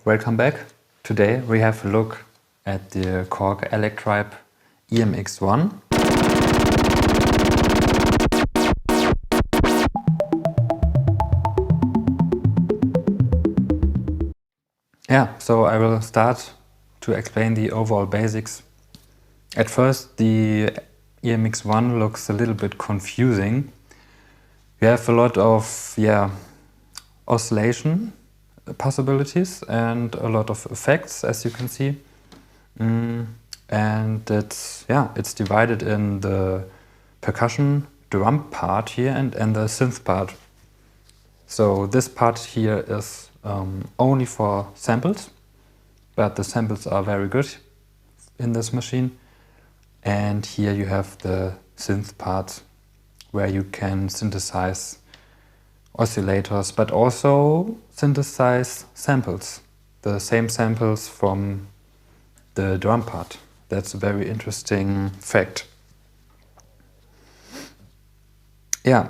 Welcome back. Today we have a look at the Korg Electribe EMX-1. So I will start to explain the overall basics. At first the EMX-1 looks a little bit confusing. You have a lot of oscillation possibilities and a lot of effects, as you can see. And it's divided in the percussion drum part here and the synth part. So this part here is only for samples, but the samples are very good in this machine. And here you have the synth part where you can synthesize oscillators, but also synthesize samples, the same samples from the drum part. That's a very interesting fact. You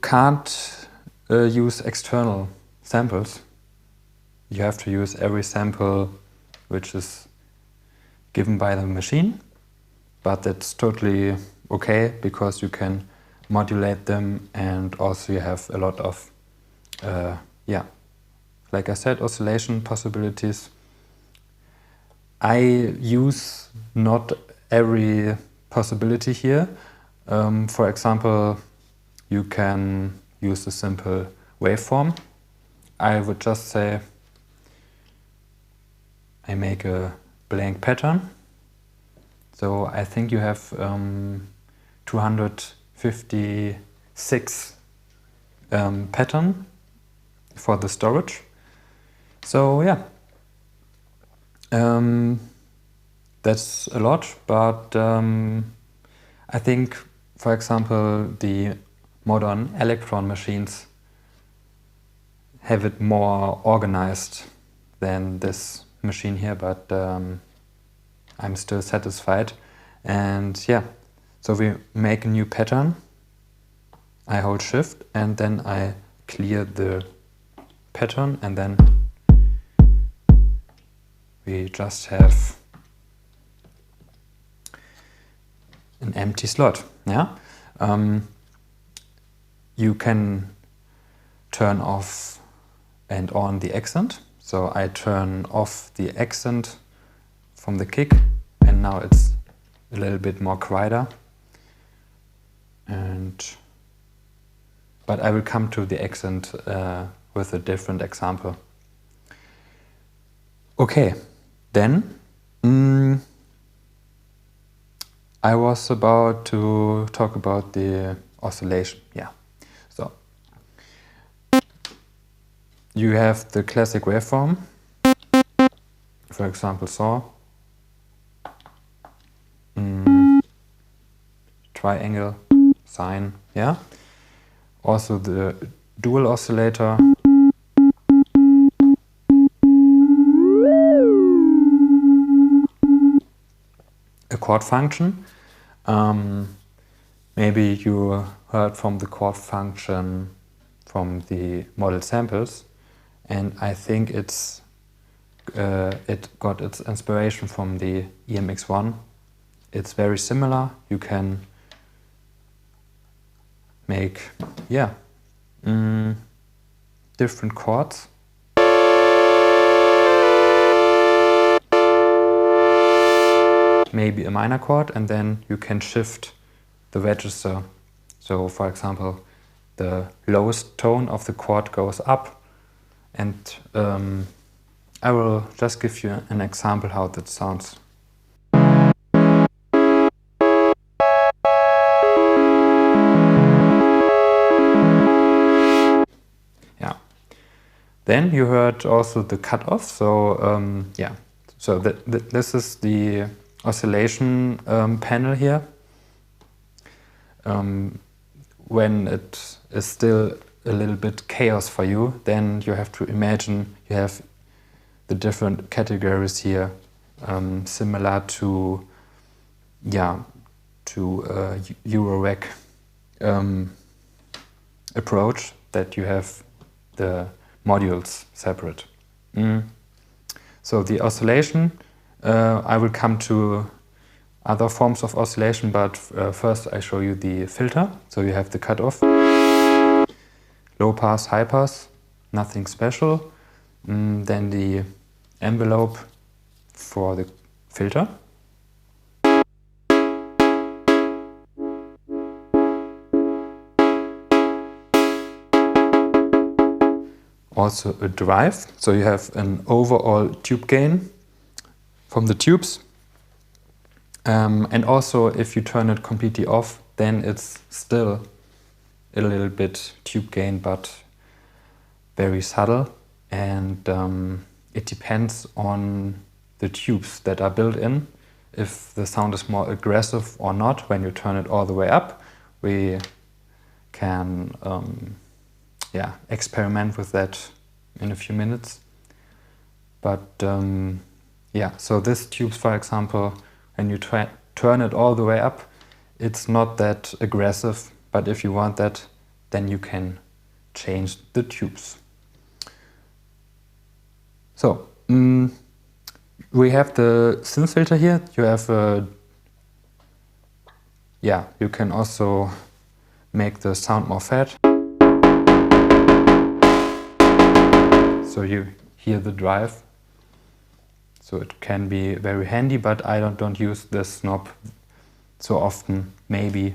can't use external samples. You have to use every sample which is given by the machine, but that's totally okay because you can modulate them, and also you have a lot of like I said, oscillation possibilities. I use not every possibility here. For example, you can use a simple waveform. I would just say I make a blank pattern. So I think you have 256 pattern for the storage. So that's a lot, but I think, for example, the modern electron machines have it more organized than this machine here, but I'm still satisfied. And so we make a new pattern. I hold shift and then I clear the pattern, and then we just have an empty slot. You can turn off and on the accent. So I turn off the accent from the kick, and now it's a little bit more quieter. But I will come to the accent with a different example. Okay, then I was about to talk about the oscillation. So you have the classic waveform, for example, saw, triangle, sine, Also the dual oscillator, a chord function. Maybe you heard from the chord function from the model samples, and I think it got its inspiration from the EMX-1. It's very similar. You can make different chords. Maybe a minor chord, and then you can shift the register. So for example, the lowest tone of the chord goes up, and I will just give you an example how that sounds. Then you heard also the cutoff. So so this is the oscillation panel here. When it is still a little bit chaos for you, then you have to imagine you have the different categories here, similar to Eurorack approach, that you have the modules separate. So the oscillation, I will come to other forms of oscillation, but first I show you the filter. So you have the cutoff, low pass, high pass, nothing special. Then the envelope for the filter. Also a drive, so you have an overall tube gain from the tubes. And also if you turn it completely off, then it's still a little bit tube gain, but very subtle. And it depends on the tubes that are built in, if the sound is more aggressive or not. When you turn it all the way up, we can experiment with that in a few minutes. But so this tubes, for example, when you turn it all the way up, it's not that aggressive, but if you want that, then you can change the tubes. So we have the synth filter here. You have you can also make the sound more fat. So you hear the drive. So it can be very handy, but I don't use this knob so often. Maybe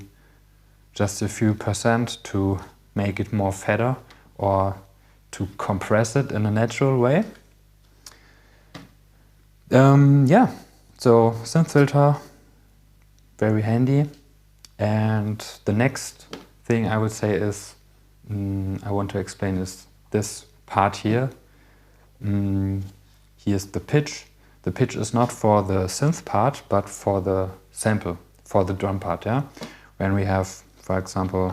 just a few percent to make it more fatter or to compress it in a natural way. So synth filter, very handy. And the next thing I would say is, I want to explain is this part here. Here's the pitch. The pitch is not for the synth part, but for the sample, for the drum part, yeah? When we have, for example,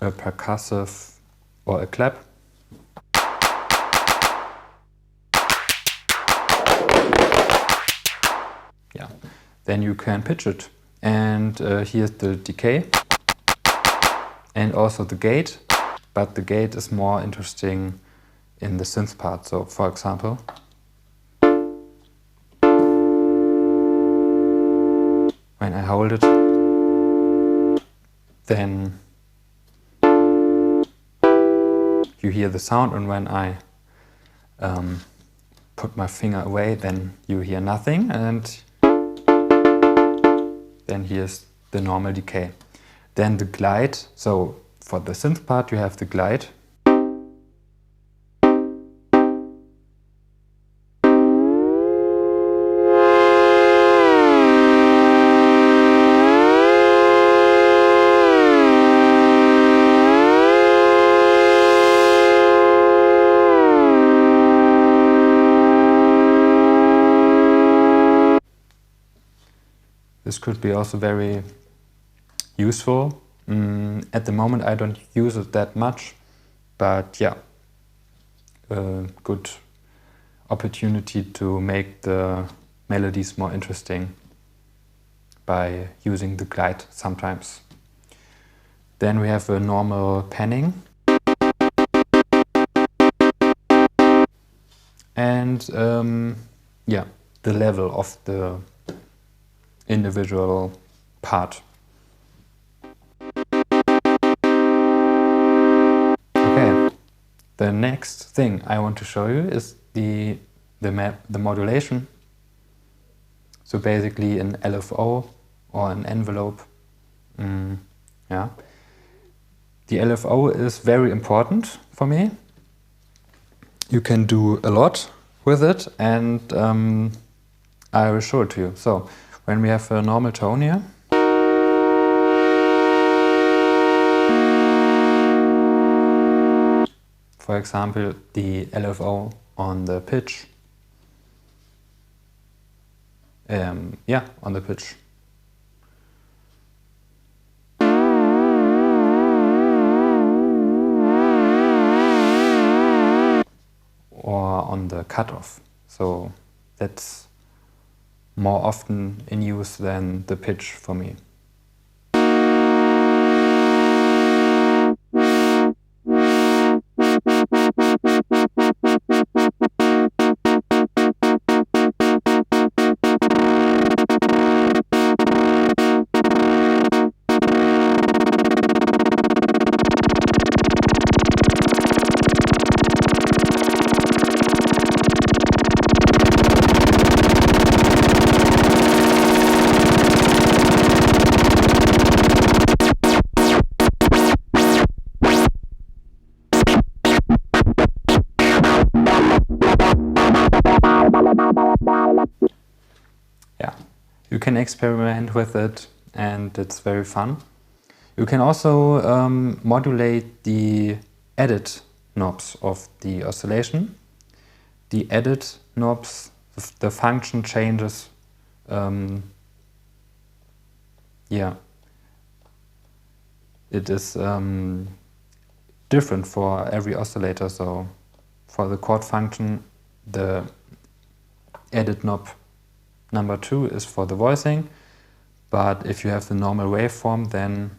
a percussive or a clap. Yeah, then you can pitch it. And here's the decay and also the gate, but the gate is more interesting in the synth part. So for example, when I hold it, then you hear the sound, and when I put my finger away, then you hear nothing, and then here's the normal decay. Then the glide, so for the synth part you have the glide. This could be also very useful. At the moment I don't use it that much, but yeah, a good opportunity to make the melodies more interesting by using the glide sometimes. Then we have a normal panning. And the level of the individual part. Okay, the next thing I want to show you is the modulation. So basically an LFO or an envelope. The LFO is very important for me. You can do a lot with it, and I will show it to you. So when we have a normal tone here, for example, the LFO on the pitch, on the pitch. Or on the cutoff. So that's more often in use than the pitch for me. can experiment with it and it's very fun. You can also modulate the edit knobs of the oscillation. The edit knobs, the function changes, it is different for every oscillator. So for the chord function, the edit knob number 2 is for the voicing, but if you have the normal waveform, then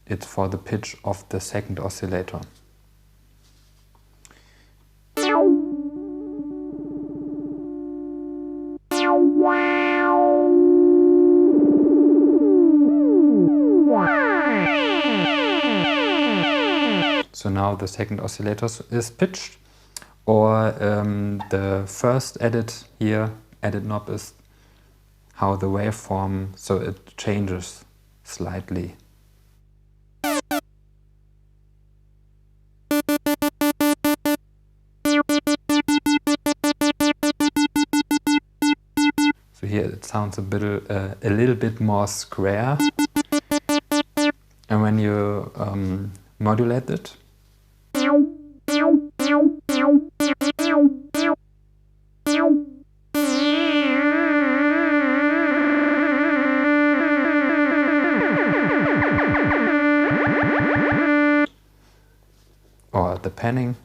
it's for the pitch of the second oscillator. So now the second oscillator is pitched, or the first edit here, edit knob, is how the waveform, so it changes slightly. So here it sounds a little bit more square, and when you modulate it, or the panning.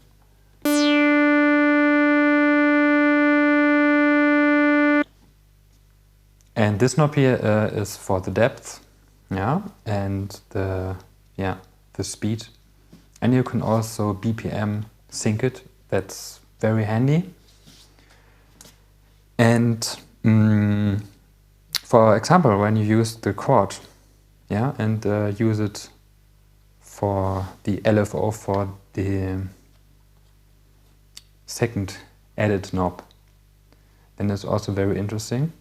And this knob here is for the depth, and the speed. And you can also BPM sync it. That's very handy. And for example, when you use the chord, and use it for the LFO for the second edit knob, then it's also very interesting.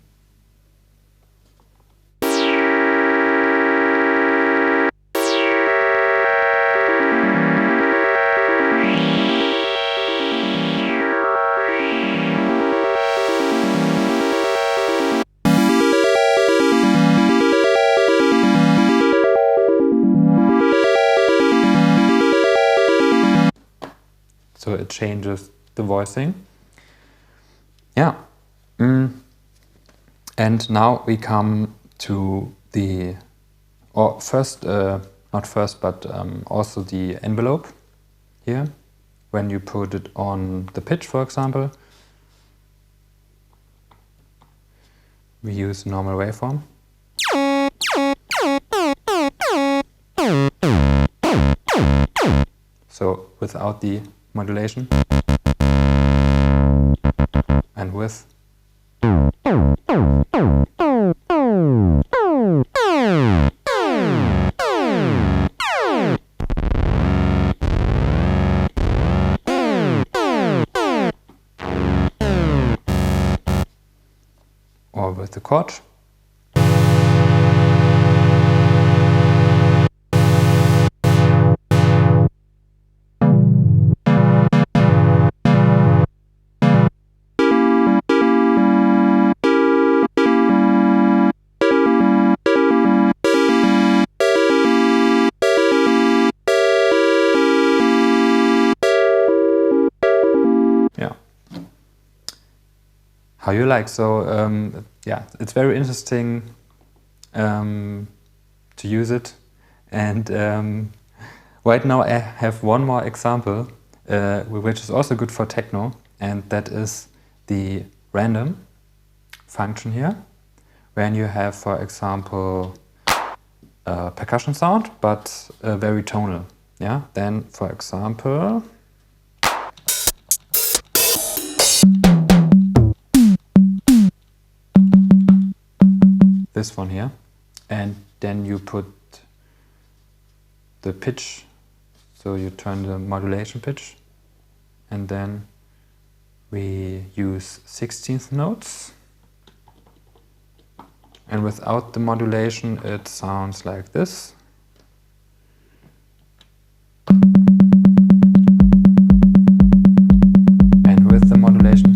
So it changes the voicing. And now we come to the, not first, but also the envelope here. When you put it on the pitch, for example, we use normal waveform. So without the modulation, and with. Or with the chord. How you like. So it's very interesting to use it. And right now I have one more example which is also good for techno, and that is the random function here, when you have, for example, a percussion sound but very tonal. Then, for example, this one here, and then you put the pitch, so you turn the modulation pitch, and then we use 16th notes, and without the modulation it sounds like this. And with the modulation,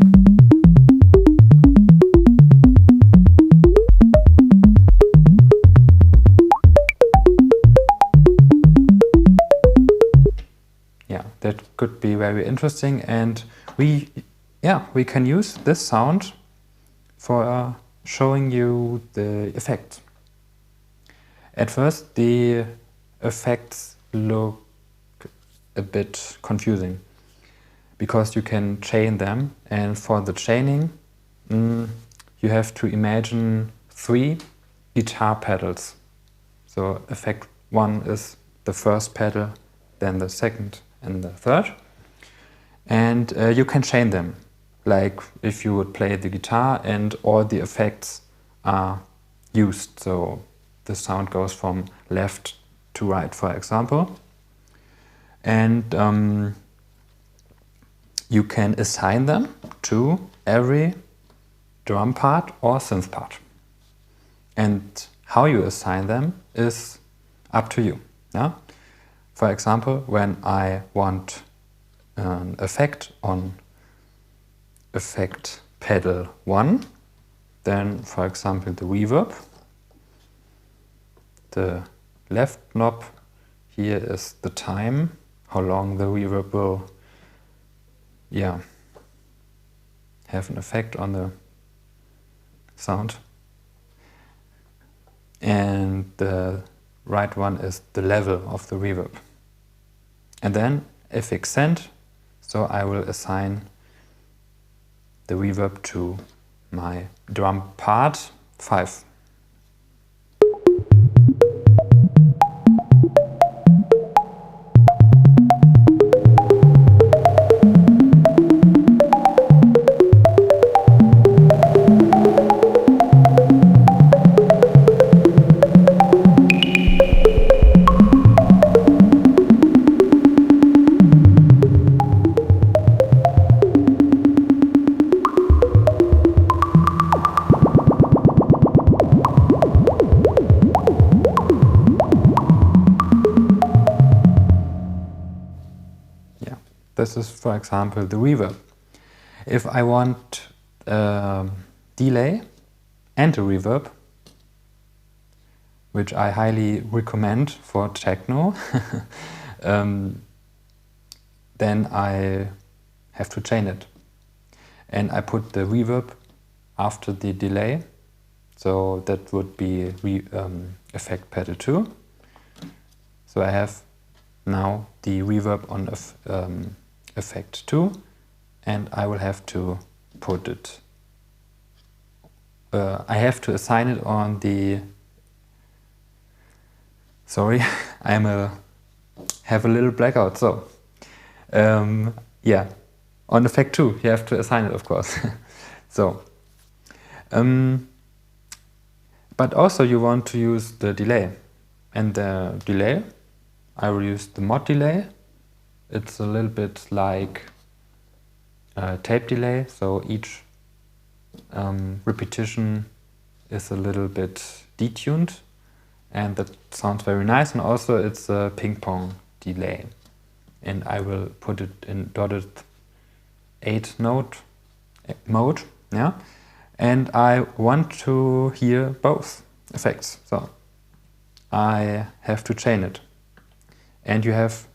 yeah, that could be very interesting, and we can use this sound for showing you the effects. At first, the effects look a bit confusing because you can chain them, and for the chaining, you have to imagine 3 guitar pedals. So effect 1 is the first pedal, then the second and the third, and you can chain them, like if you would play the guitar and all the effects are used. So the sound goes from left to right, for example. And you can assign them to every drum part or synth part. And how you assign them is up to you. Yeah? For example, when I want an effect on effect pedal 1, then for example the reverb, the left knob here is the time, how long the reverb will have an effect on the sound. And the right one is the level of the reverb. And then FX send, so I will assign the reverb to my drum part 5. This is, for example, the reverb. If I want delay and a reverb, which I highly recommend for techno, then I have to chain it. And I put the reverb after the delay, so that would be effect pedal 2. So I have now the reverb on effect 2, and I will have to put it, I have to assign it on the, sorry, have a little blackout, so yeah, on effect 2 you have to assign it, of course. So but also you want to use the delay, and the delay I will use the mod delay. It's a little bit like tape delay, so each repetition is a little bit detuned, and that sounds very nice. And also it's a ping pong delay, and I will put it in dotted 8 note mode. Yeah, and I want to hear both effects, so I have to chain it. And you have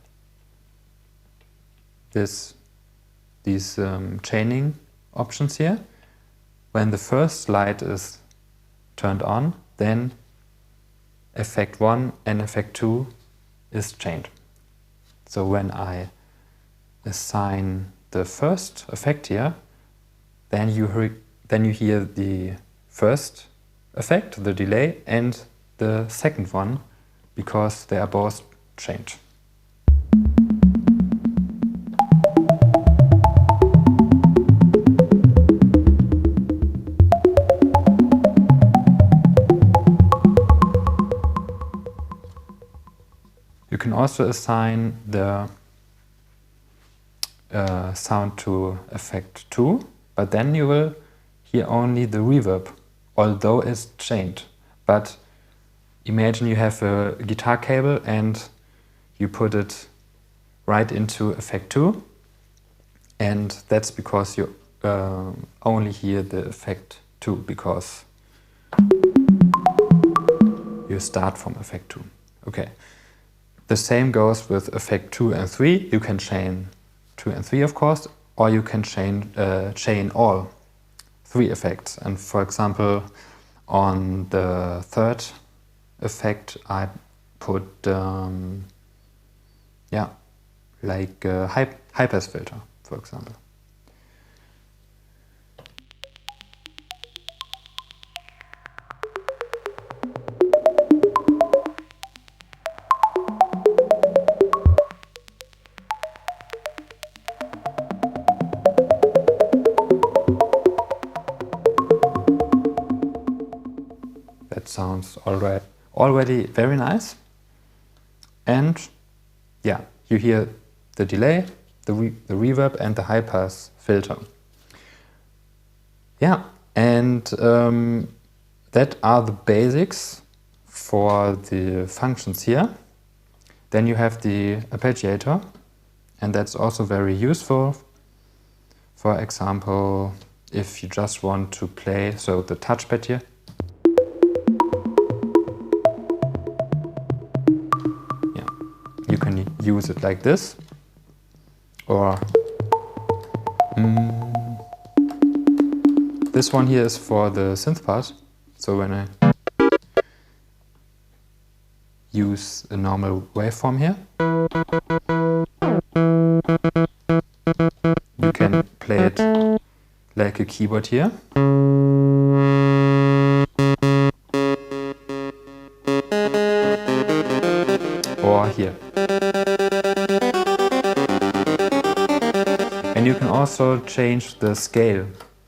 these chaining options here. When the first light is turned on, then effect 1 and effect 2 is chained. So when I assign the first effect here, then you hear the first effect, the delay, and the second one, because they are both chained. You can also assign the sound to effect 2, but then you will hear only the reverb, although it's chained. But imagine you have a guitar cable and you put it right into effect 2, and that's because you only hear the effect 2, because you start from effect 2. Okay. the same goes with effect 2 and 3. You can chain 2 and 3, of course, or you can chain all 3 effects. And for example, on the third effect, I put like a high pass filter, for example. That sounds already very nice. And yeah, you hear the delay, the reverb and the high pass filter. Yeah, and that are the basics for the functions here. Then you have the arpeggiator, and that's also very useful. For example, if you just want to play, so the touchpad here. Yeah, you can use it like this, or this one here is for the synth part. So when I use a normal waveform here, you can play it like a keyboard here. Or here. And you can also change the scale,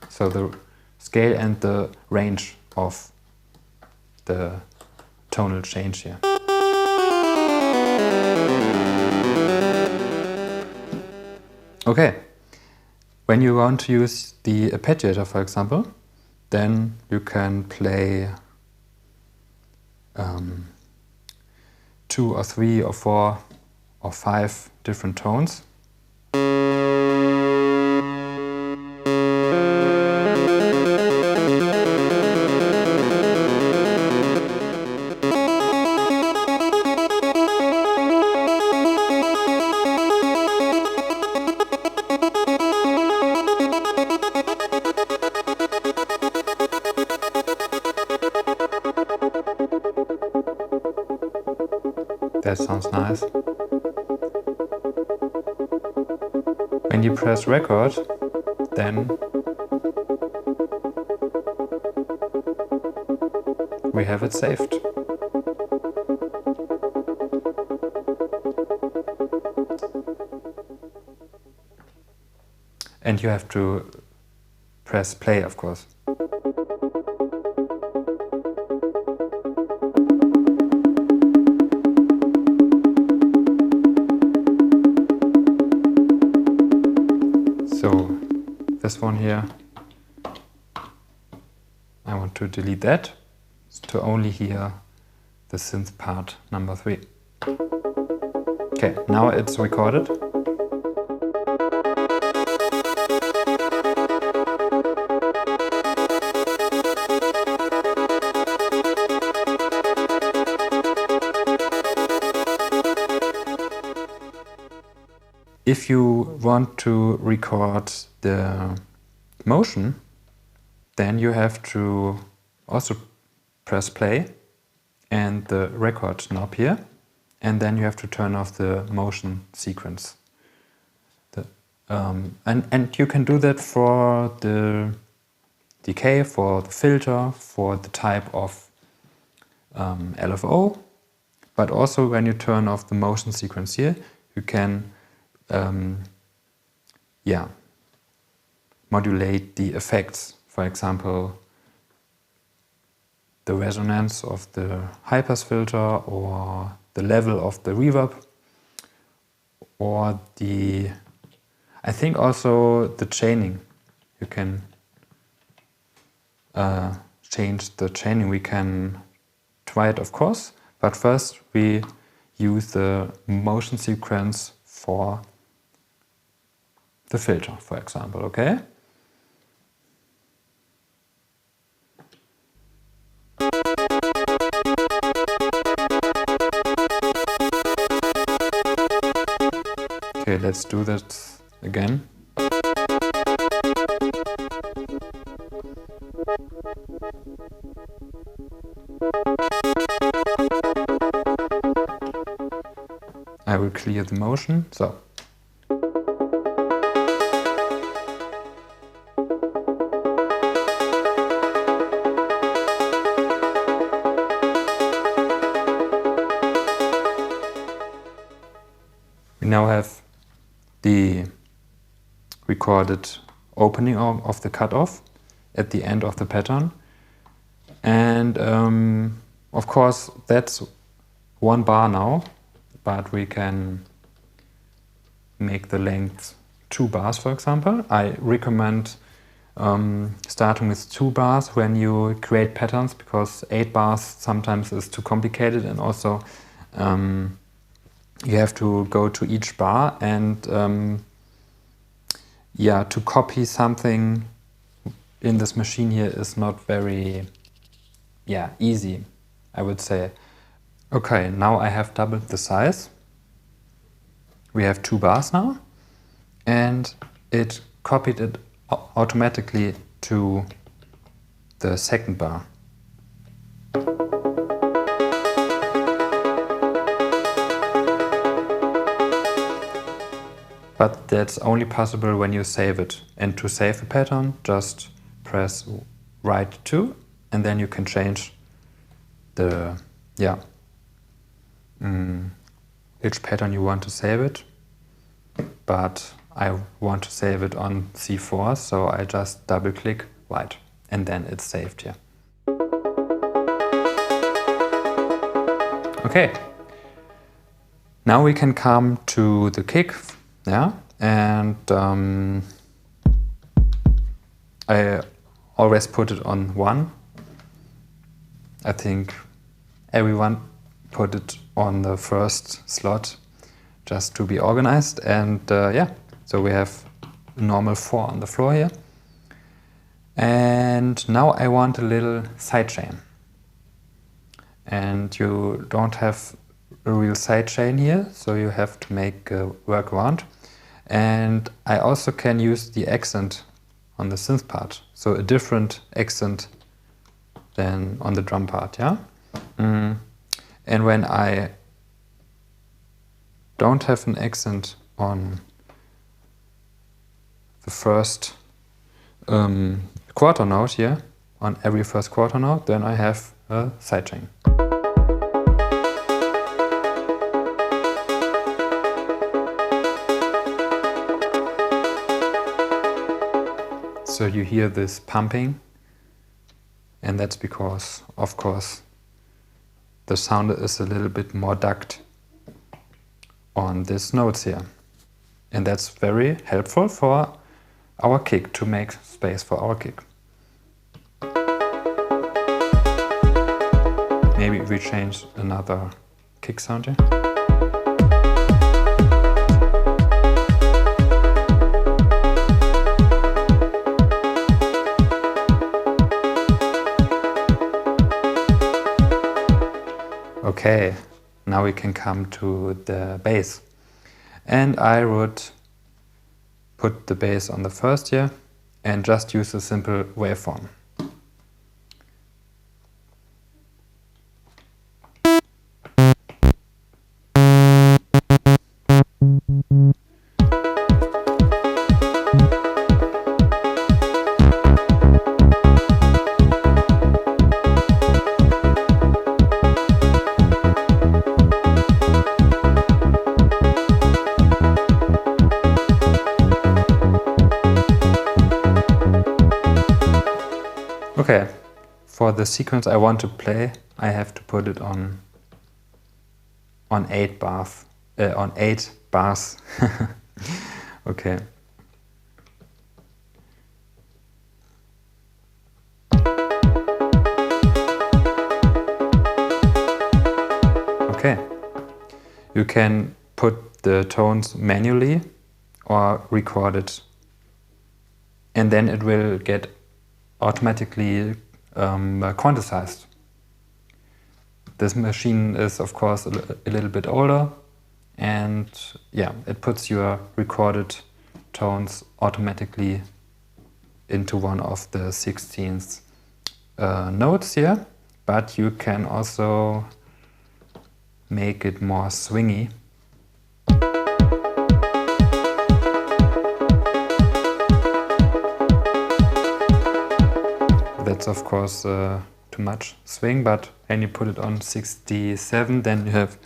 so the scale and the range of the tonal change here. Okay, when you want to use the arpeggiator, for example, then you can play 2 or 3 or 4 or 5 different tones. That sounds nice. When you press record, then we have it saved. And you have to press play, of course. So this one here, I want to delete that to only hear the synth part number 3. Okay, now it's recorded. If you want to record the motion, then you have to also press play and the record knob here, and then you have to turn off the motion sequence. And you can do that for the decay, for the filter, for the type of LFO, but also when you turn off the motion sequence here, you can modulate the effects. For example, the resonance of the high pass filter, or the level of the reverb, or I think also the chaining. You can change the chaining. We can try it, of course, but first we use the motion sequence for the filter, for example, okay? Okay, let's do that again. I will clear the motion, so. We now have the recorded opening of the cutoff at the end of the pattern. And of course that's 1 bar now, but we can make the length 2 bars, for example. I recommend starting with 2 bars when you create patterns, because 8 bars sometimes is too complicated, and also you have to go to each bar, and yeah, to copy something in this machine here is not very easy, I would say. Okay, now I have doubled the size. We have 2 bars now, and it copied it automatically to the second bar. But that's only possible when you save it. And to save a pattern, just press right 2, and then you can change the which pattern you want to save it. But I want to save it on C4, so I just double click right, and then it's saved here. Okay, now we can come to the kick, and I always put it on 1. I think everyone put it on the first slot just to be organized, and so we have a normal 4 on the floor here. And now I want a little sidechain, and you don't have a real sidechain here, so you have to make a workaround. And I also can use the accent on the synth part, so a different accent than on the drum part, And when I don't have an accent on the first quarter note here, on every first quarter note, then I have a sidechain. So you hear this pumping, and that's because, of course, the sound is a little bit more ducked on these notes here. And that's very helpful for our kick, to make space for our kick. Maybe we change another kick sound here. Okay, now we can come to the bass. And I would put the bass on the first here and just use a simple waveform. Okay, for the sequence I want to play, I have to put it on 8 bars. Okay. Okay. You can put the tones manually or record it, and then it will get automatically quantized. This machine is of course a little bit older, and yeah, it puts your recorded tones automatically into one of the 16th notes here, but you can also make it more swingy. That's of course too much swing, but when you put it on 67, then you have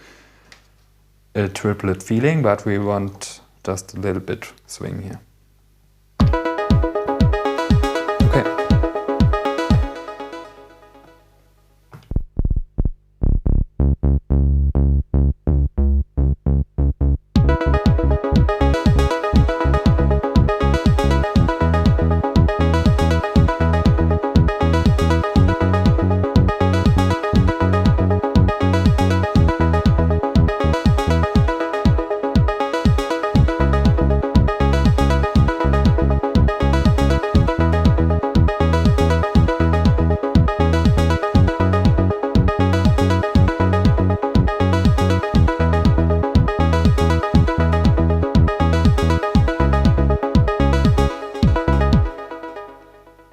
a triplet feeling, but we want just a little bit swing here. Okay.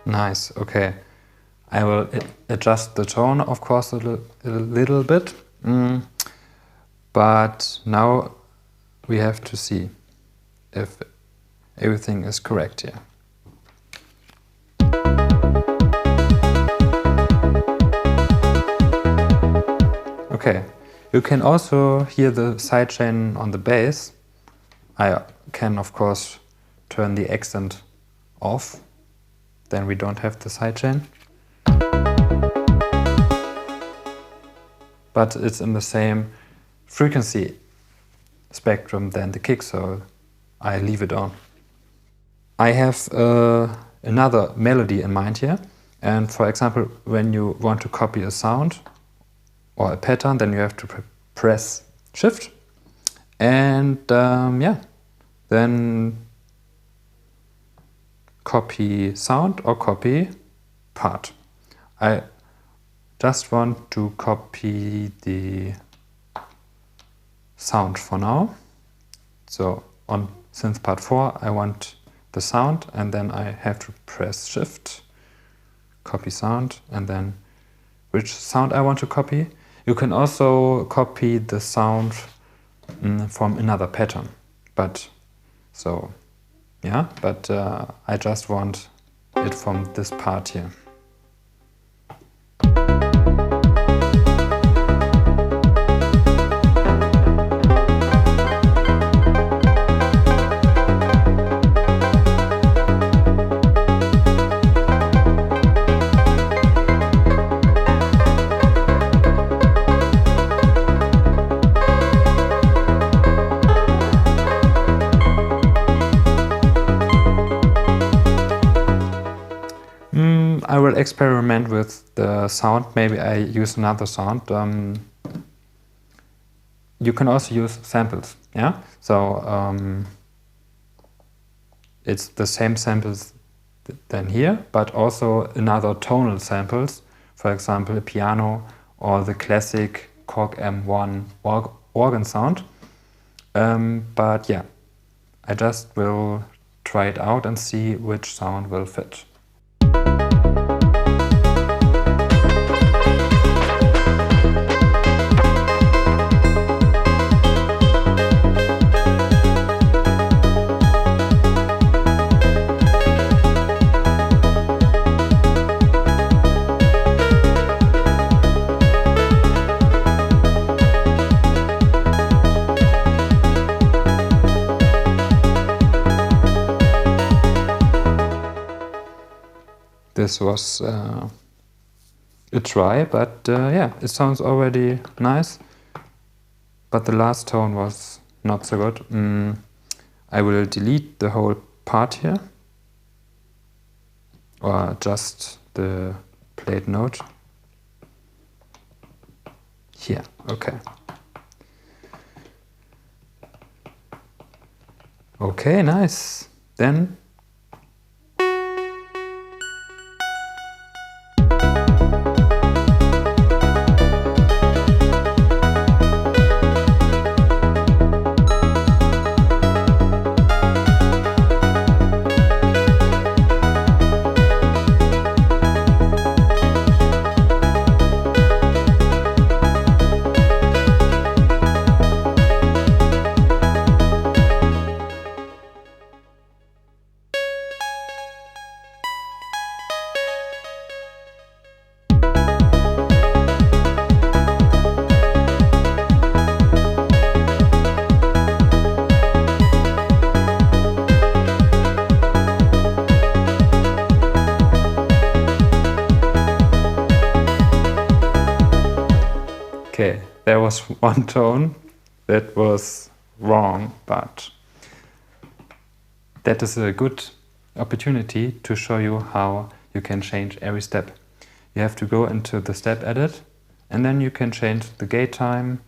Nice, okay. I will adjust the tone, of course, a little bit. But now we have to see if everything is correct here. Okay, you can also hear the sidechain on the bass. I can, of course, turn the accent off. Then we don't have the sidechain. But it's in the same frequency spectrum than the kick, so I leave it on. I have another melody in mind here. And for example, when you want to copy a sound or a pattern, then you have to press Shift. And yeah, then copy sound or copy part. I just want to copy the sound for now. So on synth part 4 I want the sound, and then I have to press Shift, copy sound, and then which sound I want to copy. You can also copy the sound from another pattern, but so yeah, but I just want it from this part here. I will experiment with the sound. Maybe I use another sound. You can also use samples, yeah? So it's the same samples than here, but also another tonal samples. For example, a piano or the classic Korg M1 organ sound. But yeah, I just will try it out and see which sound will fit. This was a try, but yeah, it sounds already nice. But the last tone was not so good. I will delete the whole part here, or just the played note. Here, okay. Okay, nice. Then there was one tone that was wrong, but that is a good opportunity to show you how you can change every step. You have to go into the step edit, and then you can change the gate time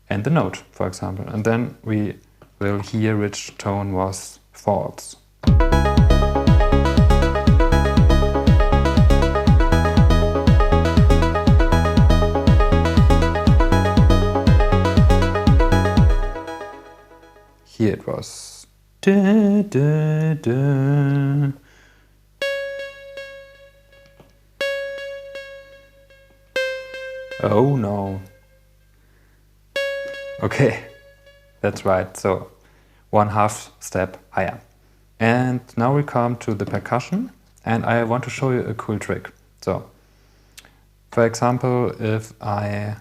and the note, for example. And then we will hear which tone was false. Here it was. Da, da, da. Oh no. Okay, that's right. So 1/2 step higher. And now we come to the percussion, and I want to show you a cool trick. So, for example, if I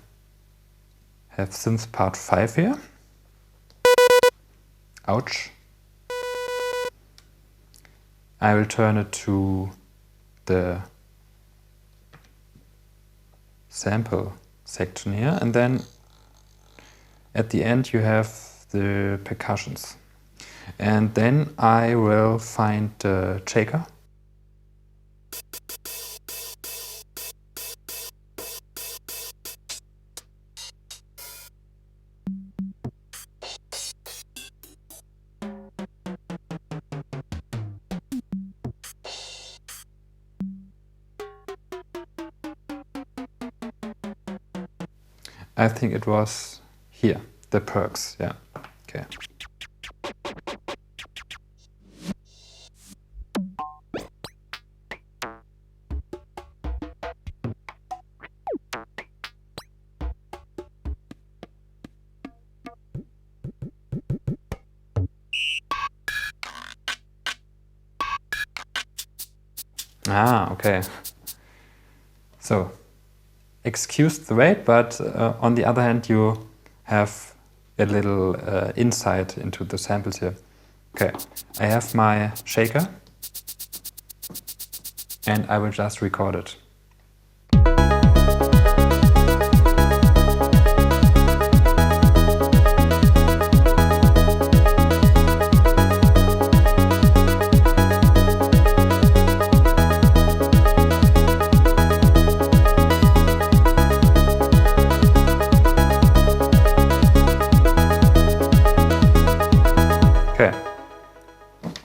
have synth part 5 here, ouch, I will turn it to the sample section here, and then at the end you have the percussions. And then I will find the shaker. I think it was here, the perks, yeah, okay. Ah, okay. So, excuse the wait, but on the other hand, you have a little insight into the samples here. Okay, I have my shaker, and I will just record it.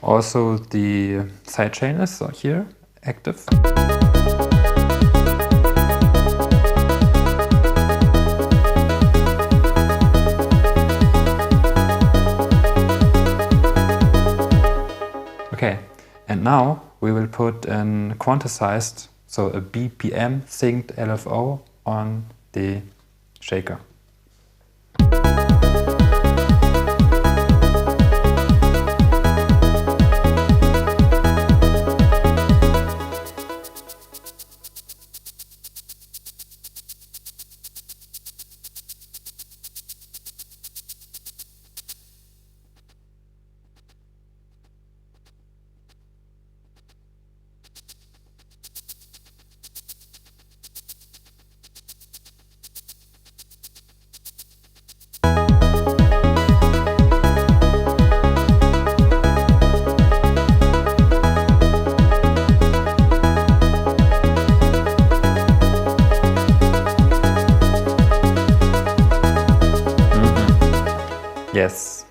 Also, the sidechain is here, active. Okay, and now we will put an quantized, so a BPM synced LFO on the shaker. Yes.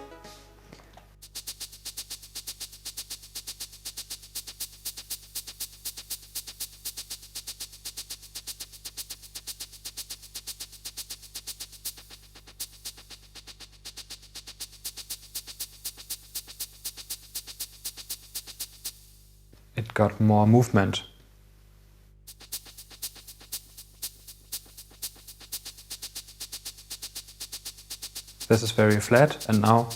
It got more movement. This is very flat, and now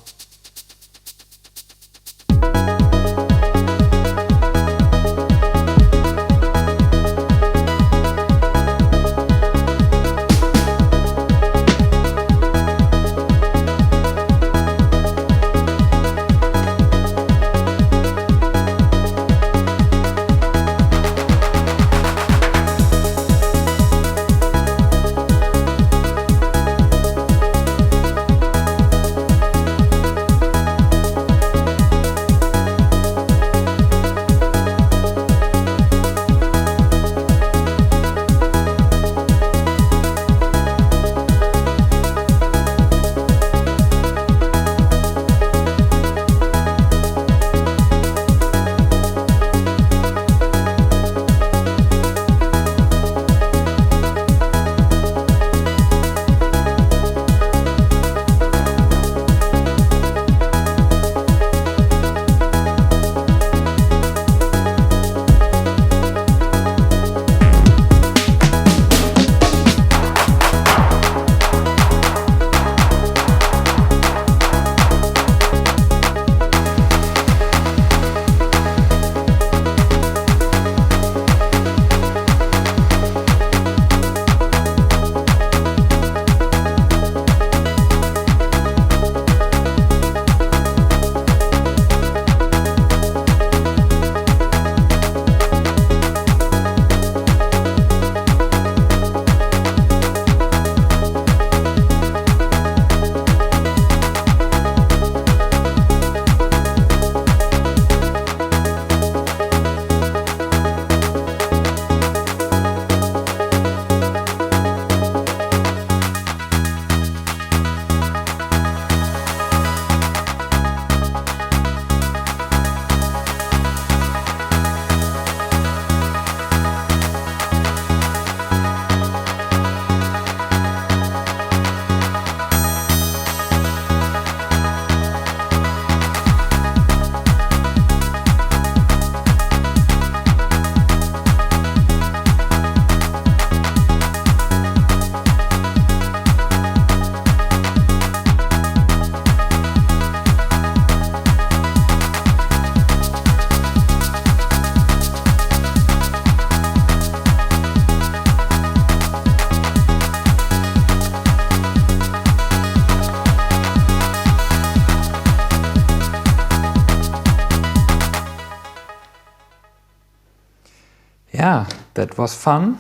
yeah, that was fun,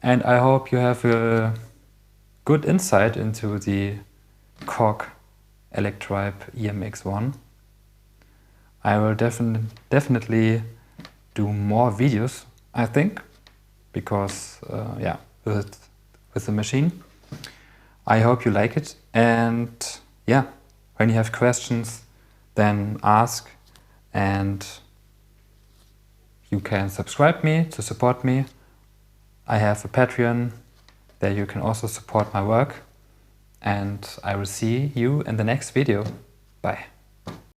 and I hope you have a good insight into the Korg Electribe EMX-1. I will definitely do more videos, I think, because yeah, with the machine. I hope you like it, and yeah, when you have questions, then ask, and you can subscribe me to support me. I have a Patreon, there you can also support my work, and I will see you in the next video. Bye.